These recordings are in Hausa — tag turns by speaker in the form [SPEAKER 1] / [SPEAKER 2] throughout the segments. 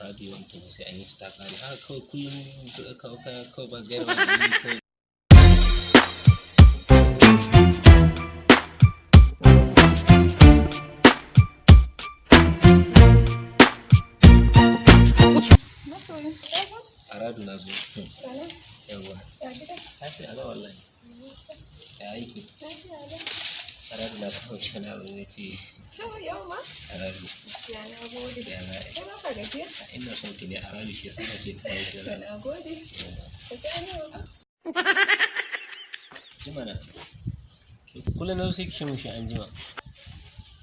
[SPEAKER 1] radiyon to sai an yi ta kare haka kawai kullum kawai ba gaira wani kawai. Aradu na zo. Yawwa. Lafiya lau wallahi. Ya aiki. Aradu na kawo shi na wani ce.
[SPEAKER 2] Yau ma?
[SPEAKER 1] Aradu.
[SPEAKER 2] Ya na gode.
[SPEAKER 1] Ya na yi.
[SPEAKER 2] Kana ka gajiya?
[SPEAKER 1] Ina son ki ne Aradu shi yasa nake kawo ki.
[SPEAKER 2] Na gode. Ka gane wa?
[SPEAKER 1] Jima na. Kullum na sai ki mun shi an jima.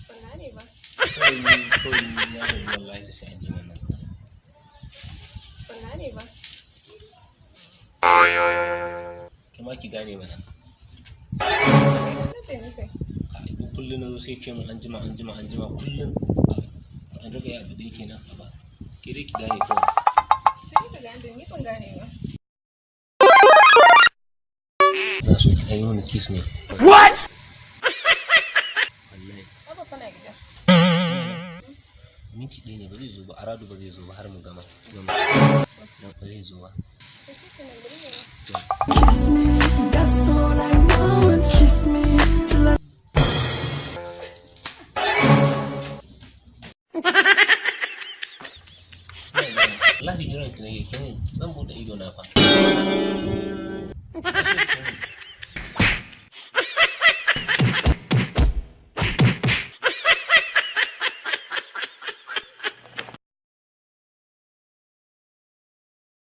[SPEAKER 2] Ban ne ba.
[SPEAKER 1] Kawai ya bari wallahi sai an jima nan.
[SPEAKER 2] Ban ne ba.
[SPEAKER 1] Kima ki gane mana. Idan kullum na zo sai ke mun an jima kullum an riga ya abu da yake nan ba ke dai ki gane kawai.
[SPEAKER 2] Sai ka gane ni ban gane ba.
[SPEAKER 1] Za su ta yi wani kiss ne.
[SPEAKER 3] What?
[SPEAKER 1] Wallahi.
[SPEAKER 2] Abba kana gida.
[SPEAKER 1] Minti ɗaya ne ba zai zo ba Aradu ba zai zo ba har mu gama. Ba zai zo ba.
[SPEAKER 3] Kiss me, that's all I want. Kiss me till I...
[SPEAKER 1] Wallahi jiran ki nake kin zan bude ido na fa.